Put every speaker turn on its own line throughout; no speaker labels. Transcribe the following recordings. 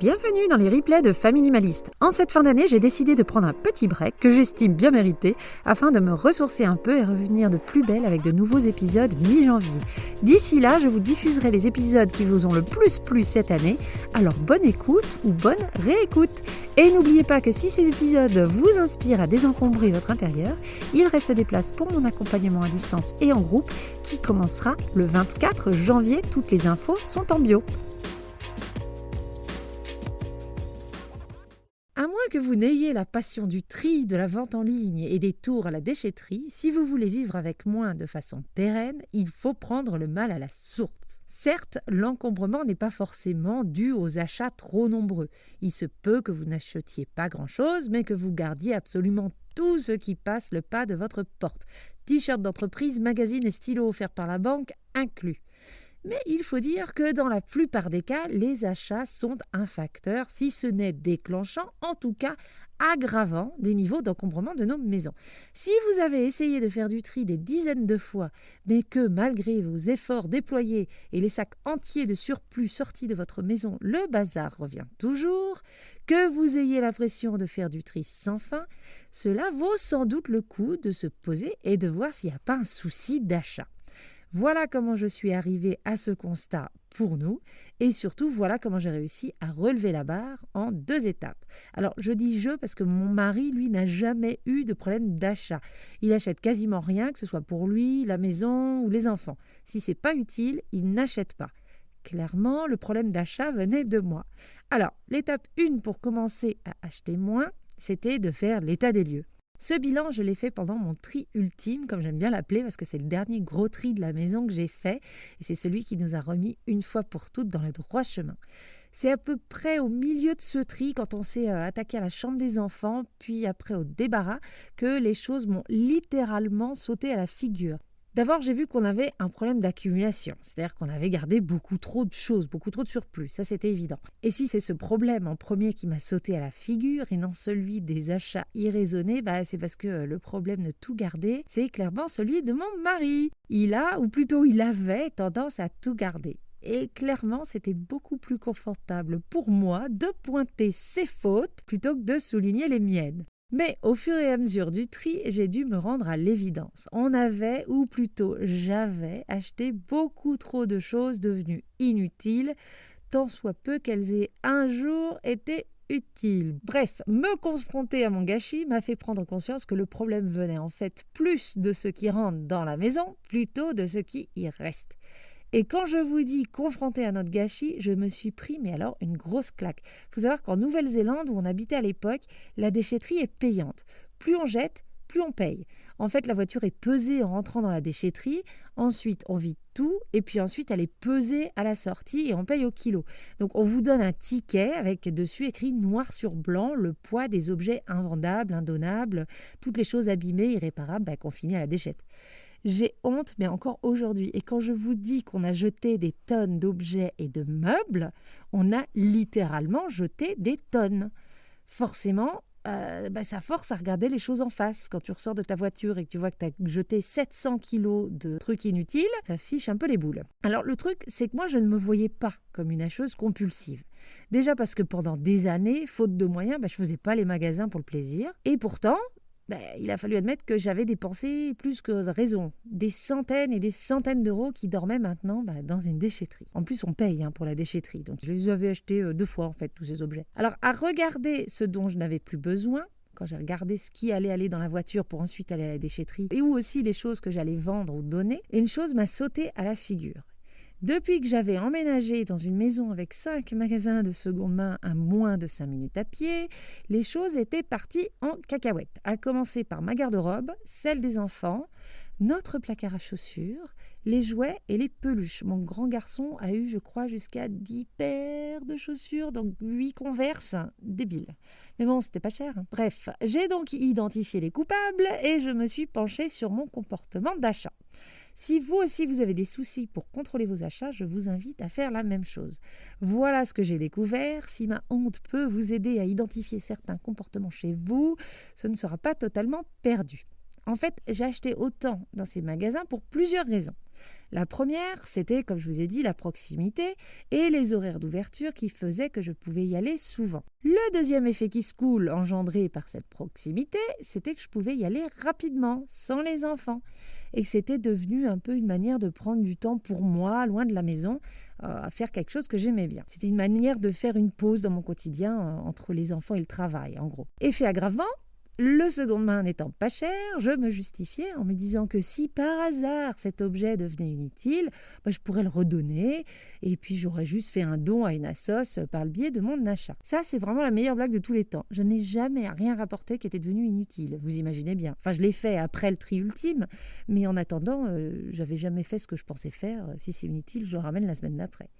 Bienvenue dans les replays de Family-Maliste. En cette fin d'année, j'ai décidé de prendre un petit break que j'estime bien mérité afin de me ressourcer un peu et revenir de plus belle avec de nouveaux épisodes mi-janvier. D'ici là, je vous diffuserai les épisodes qui vous ont le plus plu cette année, alors bonne écoute ou bonne réécoute. Et n'oubliez pas que si ces épisodes vous inspirent à désencombrer votre intérieur, il reste des places pour mon accompagnement à distance et en groupe qui commencera le 24 janvier. Toutes les infos sont en bio. À moins que vous n'ayez la passion du tri, de la vente en ligne et des tours à la déchetterie, si vous voulez vivre avec moins de façon pérenne, il faut prendre le mal à la source. Certes, l'encombrement n'est pas forcément dû aux achats trop nombreux. Il se peut que vous n'achetiez pas grand-chose, mais que vous gardiez absolument tout ce qui passe le pas de votre porte. T-shirts d'entreprise, magazines et stylos offerts par la banque inclus. Mais il faut dire que dans la plupart des cas, les achats sont un facteur, si ce n'est déclenchant, en tout cas aggravant des niveaux d'encombrement de nos maisons. Si vous avez essayé de faire du tri des dizaines de fois, mais que malgré vos efforts déployés et les sacs entiers de surplus sortis de votre maison, le bazar revient toujours, que vous ayez l'impression de faire du tri sans fin, cela vaut sans doute le coup de se poser et de voir s'il n'y a pas un souci d'achat. Voilà comment je suis arrivée à ce constat pour nous et surtout voilà comment j'ai réussi à relever la barre en 2 étapes. Alors je dis je parce que mon mari lui n'a jamais eu de problème d'achat. Il achète quasiment rien, que ce soit pour lui, la maison ou les enfants. Si c'est pas utile, il n'achète pas. Clairement, le problème d'achat venait de moi. Alors l'étape 1 pour commencer à acheter moins, c'était de faire l'état des lieux. Ce bilan, je l'ai fait pendant mon tri ultime, comme j'aime bien l'appeler, parce que c'est le dernier gros tri de la maison que j'ai fait, et c'est celui qui nous a remis une fois pour toutes dans le droit chemin. C'est à peu près au milieu de ce tri, quand on s'est attaqué à la chambre des enfants, puis après au débarras, que les choses m'ont littéralement sauté à la figure. D'abord, j'ai vu qu'on avait un problème d'accumulation, c'est-à-dire qu'on avait gardé beaucoup trop de choses, beaucoup trop de surplus, ça c'était évident. Et si c'est ce problème en premier qui m'a sauté à la figure et non celui des achats irraisonnés, c'est parce que le problème de tout garder, c'est clairement celui de mon mari. Il a, ou plutôt il avait, tendance à tout garder. Et clairement, c'était beaucoup plus confortable pour moi de pointer ses fautes plutôt que de souligner les miennes. Mais au fur et à mesure du tri, j'ai dû me rendre à l'évidence. On avait, ou plutôt j'avais, acheté beaucoup trop de choses devenues inutiles, tant soit peu qu'elles aient un jour été utiles. Bref, me confronter à mon gâchis m'a fait prendre conscience que le problème venait en fait plus de ce qui rentre dans la maison, plutôt de ce qui y reste. Et quand je vous dis confronté à notre gâchis, je me suis pris, mais alors, une grosse claque. Il faut savoir qu'en Nouvelle-Zélande, où on habitait à l'époque, la déchetterie est payante. Plus on jette, plus on paye. En fait, la voiture est pesée en rentrant dans la déchetterie. Ensuite, on vide tout. Et puis ensuite, elle est pesée à la sortie et on paye au kilo. Donc, on vous donne un ticket avec dessus écrit noir sur blanc le poids des objets invendables, indonnables, toutes les choses abîmées, irréparables qu'on finit à la déchette. J'ai honte, mais encore aujourd'hui. Et quand je vous dis qu'on a jeté des tonnes d'objets et de meubles, on a littéralement jeté des tonnes. Forcément, ça force à regarder les choses en face. Quand tu ressors de ta voiture et que tu vois que tu as jeté 700 kilos de trucs inutiles, ça fiche un peu les boules. Alors le truc, c'est que moi, je ne me voyais pas comme une acheteuse compulsive. Déjà parce que pendant des années, faute de moyens, je ne faisais pas les magasins pour le plaisir. Et pourtant, il a fallu admettre que j'avais dépensé plus que de raison. Des centaines et des centaines d'euros qui dormaient maintenant dans une déchetterie. En plus, on paye pour la déchetterie. Donc, je les avais achetés 2 fois, en fait, tous ces objets. Alors, à regarder ce dont je n'avais plus besoin, quand j'ai regardé ce qui allait aller dans la voiture pour ensuite aller à la déchetterie, et ou aussi les choses que j'allais vendre ou donner, une chose m'a sauté à la figure. Depuis que j'avais emménagé dans une maison avec 5 magasins de seconde main à moins de 5 minutes à pied, les choses étaient parties en cacahuète. À commencer par ma garde-robe, celle des enfants, notre placard à chaussures, les jouets et les peluches. Mon grand garçon a eu, je crois, jusqu'à 10 paires de chaussures, donc 8 Converse, débile. Mais bon, c'était pas cher. Bref, j'ai donc identifié les coupables et je me suis penchée sur mon comportement d'achat. Si vous aussi vous avez des soucis pour contrôler vos achats, je vous invite à faire la même chose. Voilà ce que j'ai découvert. Si ma honte peut vous aider à identifier certains comportements chez vous, ce ne sera pas totalement perdu. En fait, j'ai acheté autant dans ces magasins pour plusieurs raisons. La première, c'était, comme je vous ai dit, la proximité et les horaires d'ouverture qui faisaient que je pouvais y aller souvent. Le deuxième effet qui se coule, engendré par cette proximité, c'était que je pouvais y aller rapidement, sans les enfants, et que c'était devenu un peu une manière de prendre du temps pour moi, loin de la maison, à faire quelque chose que j'aimais bien. C'était une manière de faire une pause dans mon quotidien entre les enfants et le travail, en gros. Effet aggravant, le seconde main n'étant pas cher, je me justifiais en me disant que si par hasard cet objet devenait inutile, je pourrais le redonner et puis j'aurais juste fait un don à une assoce par le biais de mon achat. Ça, c'est vraiment la meilleure blague de tous les temps. Je n'ai jamais rien rapporté qui était devenu inutile, vous imaginez bien. Enfin, je l'ai fait après le tri ultime, mais en attendant, j'avais jamais fait ce que je pensais faire. Si c'est inutile, je le ramène la semaine d'après.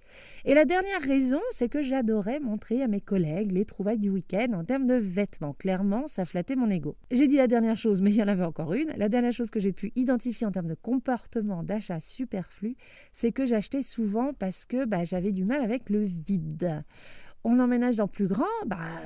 Et la dernière raison, c'est que j'adorais montrer à mes collègues les trouvailles du week-end en termes de vêtements. Clairement, ça flattait mon ego. J'ai dit la dernière chose, mais il y en avait encore une. La dernière chose que j'ai pu identifier en termes de comportement d'achat superflu, c'est que j'achetais souvent parce que j'avais du mal avec le vide. On emménage dans plus grand,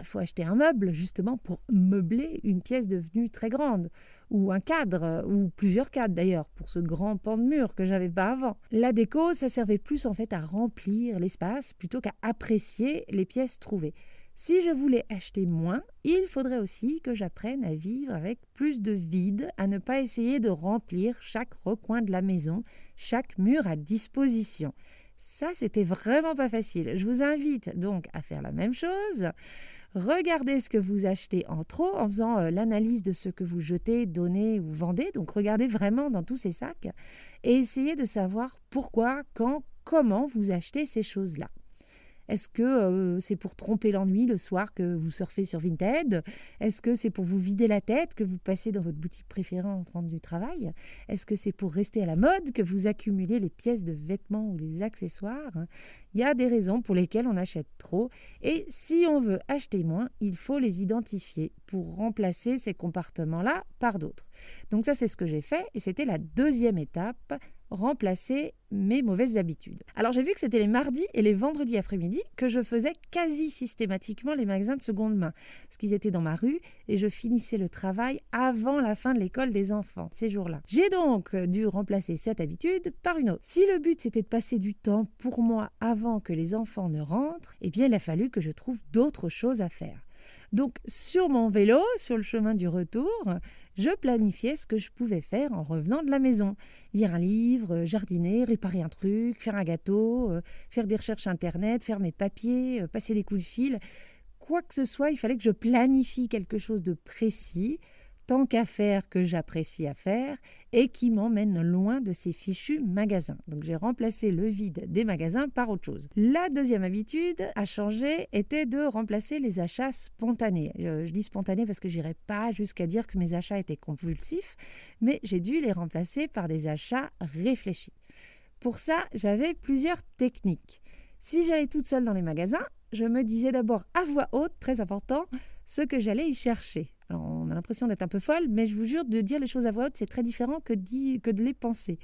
faut acheter un meuble justement pour meubler une pièce devenue très grande, ou un cadre, ou plusieurs cadres d'ailleurs, pour ce grand pan de mur que j'avais pas avant. La déco, ça servait plus en fait à remplir l'espace plutôt qu'à apprécier les pièces trouvées. Si je voulais acheter moins, il faudrait aussi que j'apprenne à vivre avec plus de vide, à ne pas essayer de remplir chaque recoin de la maison, chaque mur à disposition. Ça, c'était vraiment pas facile. Je vous invite donc à faire la même chose. Regardez ce que vous achetez en trop en faisant l'analyse de ce que vous jetez, donnez ou vendez. Donc, regardez vraiment dans tous ces sacs et essayez de savoir pourquoi, quand, comment vous achetez ces choses-là. Est-ce que c'est pour tromper l'ennui le soir que vous surfez sur Vinted? Est-ce que c'est pour vous vider la tête que vous passez dans votre boutique préférée en rentrant du travail? Est-ce que c'est pour rester à la mode que vous accumulez les pièces de vêtements ou les accessoires? Il y a des raisons pour lesquelles on achète trop et si on veut acheter moins, il faut les identifier pour remplacer ces comportements-là par d'autres. Donc ça, c'est ce que j'ai fait et c'était la deuxième étape. Remplacer mes mauvaises habitudes. Alors j'ai vu que c'était les mardis et les vendredis après-midi que je faisais quasi systématiquement les magasins de seconde main, parce qu'ils étaient dans ma rue et je finissais le travail avant la fin de l'école des enfants, ces jours-là. J'ai donc dû remplacer cette habitude par une autre. Si le but c'était de passer du temps pour moi avant que les enfants ne rentrent, eh bien il a fallu que je trouve d'autres choses à faire. Donc sur mon vélo, sur le chemin du retour, je planifiais ce que je pouvais faire en revenant de la maison. Lire un livre, jardiner, réparer un truc, faire un gâteau, faire des recherches internet, faire mes papiers, passer des coups de fil. Quoi que ce soit, il fallait que je planifie quelque chose de précis, tant qu'à faire que j'apprécie à faire et qui m'emmène loin de ces fichus magasins. Donc j'ai remplacé le vide des magasins par autre chose. La deuxième habitude à changer était de remplacer les achats spontanés. Je dis spontanés parce que j'irai pas jusqu'à dire que mes achats étaient compulsifs, mais j'ai dû les remplacer par des achats réfléchis. Pour ça, j'avais plusieurs techniques. Si j'allais toute seule dans les magasins, je me disais d'abord à voix haute, très important, ce que j'allais y chercher. Alors, on a l'impression d'être un peu folle, mais je vous jure, de dire les choses à voix haute, c'est très différent que de les penser.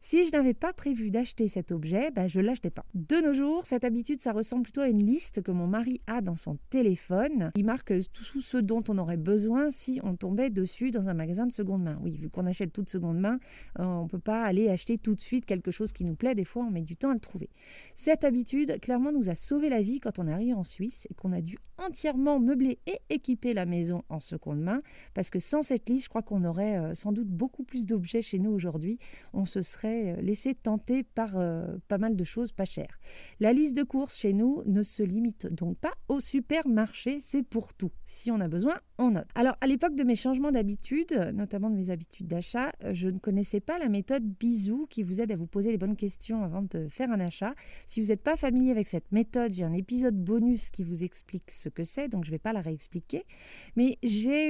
Si je n'avais pas prévu d'acheter cet objet, je ne l'achetais pas. De nos jours, cette habitude, ça ressemble plutôt à une liste que mon mari a dans son téléphone. Il marque tout ce dont on aurait besoin si on tombait dessus dans un magasin de seconde main. Oui, vu qu'on achète tout de seconde main, on ne peut pas aller acheter tout de suite quelque chose qui nous plaît. Des fois, on met du temps à le trouver. Cette habitude, clairement, nous a sauvé la vie quand on arrive en Suisse et qu'on a dû entièrement meubler et équiper la maison en seconde main, parce que sans cette liste, je crois qu'on aurait sans doute beaucoup plus d'objets chez nous aujourd'hui. On se serait laissé tenter par pas mal de choses pas chères. La liste de courses chez nous ne se limite donc pas au supermarché, c'est pour tout. Si on a besoin, on note. Alors, à l'époque de mes changements d'habitude, notamment de mes habitudes d'achat, je ne connaissais pas la méthode Bisou qui vous aide à vous poser les bonnes questions avant de faire un achat. Si vous n'êtes pas familier avec cette méthode, j'ai un épisode bonus qui vous explique ce que c'est, donc je ne vais pas la réexpliquer. Mais j'ai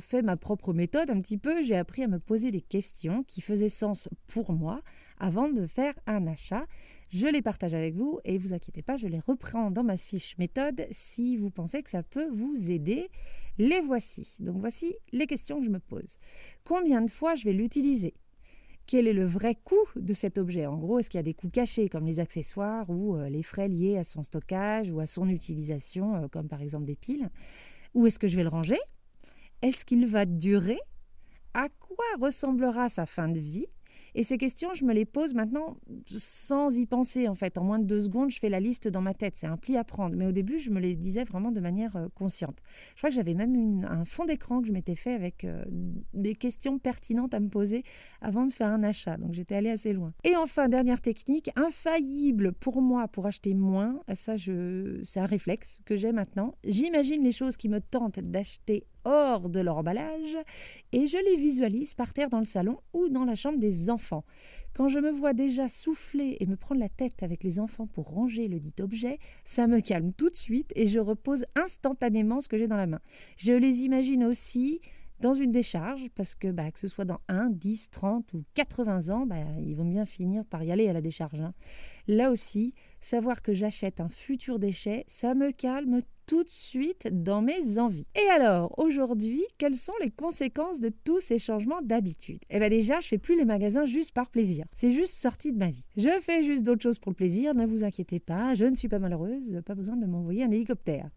fait ma propre méthode un petit peu. J'ai appris à me poser des questions qui faisaient sens pour moi avant de faire un achat. Je les partage avec vous et vous inquiétez pas, je les reprends dans ma fiche méthode si vous pensez que ça peut vous aider. Les voici. Donc voici les questions que je me pose. Combien de fois je vais l'utiliser ? Quel est le vrai coût de cet objet ? En gros, est-ce qu'il y a des coûts cachés comme les accessoires ou les frais liés à son stockage ou à son utilisation, comme par exemple des piles ? Où est-ce que je vais le ranger ? Est-ce qu'il va durer ? À quoi ressemblera sa fin de vie ? Et ces questions, je me les pose maintenant sans y penser en fait. En moins de 2 secondes, je fais la liste dans ma tête. C'est un pli à prendre. Mais au début, je me les disais vraiment de manière consciente. Je crois que j'avais même un fond d'écran que je m'étais fait avec des questions pertinentes à me poser avant de faire un achat. Donc j'étais allée assez loin. Et enfin, dernière technique, infaillible pour moi pour acheter moins. Ça, c'est un réflexe que j'ai maintenant. J'imagine les choses qui me tentent d'acheter hors de leur emballage et je les visualise par terre dans le salon ou dans la chambre des enfants. Quand je me vois déjà souffler et me prendre la tête avec les enfants pour ranger le dit objet, ça me calme tout de suite et je repose instantanément ce que j'ai dans la main. Je les imagine aussi dans une décharge, parce que ce soit dans 1, 10, 30 ou 80 ans, ils vont bien finir par y aller à la décharge. Là aussi, savoir que j'achète un futur déchet, ça me calme tout de suite dans mes envies. Et alors, aujourd'hui, quelles sont les conséquences de tous ces changements d'habitude ? Déjà, je fais plus les magasins juste par plaisir. C'est juste sorti de ma vie. Je fais juste d'autres choses pour le plaisir, ne vous inquiétez pas, je ne suis pas malheureuse, pas besoin de m'envoyer un hélicoptère.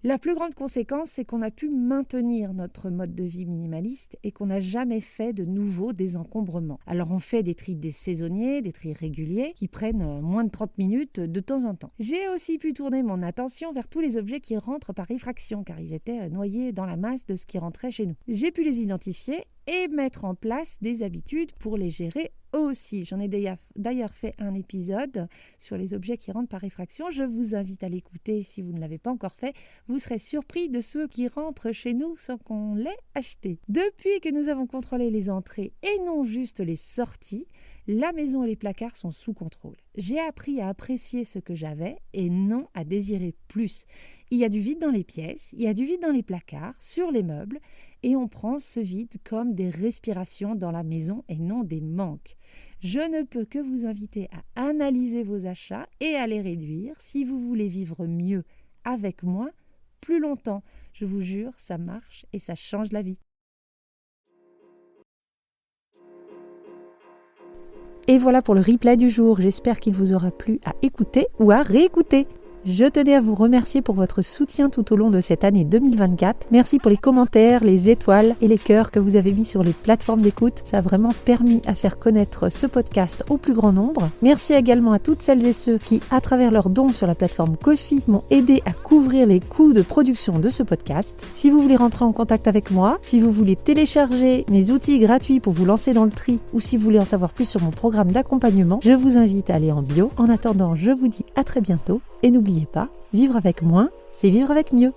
La plus grande conséquence, c'est qu'on a pu maintenir notre mode de vie minimaliste et qu'on n'a jamais fait de nouveaux désencombrements. Alors on fait des tris saisonniers, des tris réguliers qui prennent moins de 30 minutes de temps en temps. J'ai aussi pu tourner mon attention vers tous les objets qui rentrent par effraction car ils étaient noyés dans la masse de ce qui rentrait chez nous. J'ai pu les identifier et mettre en place des habitudes pour les gérer aussi. J'en ai d'ailleurs fait un épisode sur les objets qui rentrent par effraction. Je vous invite à l'écouter si vous ne l'avez pas encore fait. Vous serez surpris de ceux qui rentrent chez nous sans qu'on l'ait acheté. Depuis que nous avons contrôlé les entrées et non juste les sorties, la maison et les placards sont sous contrôle. J'ai appris à apprécier ce que j'avais et non à désirer plus. Il y a du vide dans les pièces, il y a du vide dans les placards, sur les meubles, et on prend ce vide comme des respirations dans la maison et non des manques. Je ne peux que vous inviter à analyser vos achats et à les réduire si vous voulez vivre mieux avec moins, plus longtemps. Je vous jure, ça marche et ça change la vie. Et voilà pour le replay du jour. J'espère qu'il vous aura plu à écouter ou à réécouter. Je tenais à vous remercier pour votre soutien tout au long de cette année 2024. Merci pour les commentaires, les étoiles et les cœurs que vous avez mis sur les plateformes d'écoute. Ça a vraiment permis à faire connaître ce podcast au plus grand nombre. Merci également à toutes celles et ceux qui, à travers leurs dons sur la plateforme Ko-fi, m'ont aidé à couvrir les coûts de production de ce podcast. Si vous voulez rentrer en contact avec moi, si vous voulez télécharger mes outils gratuits pour vous lancer dans le tri ou si vous voulez en savoir plus sur mon programme d'accompagnement, je vous invite à aller en bio. En attendant, je vous dis à très bientôt et n'oubliez pas, vivre avec moins, c'est vivre avec mieux.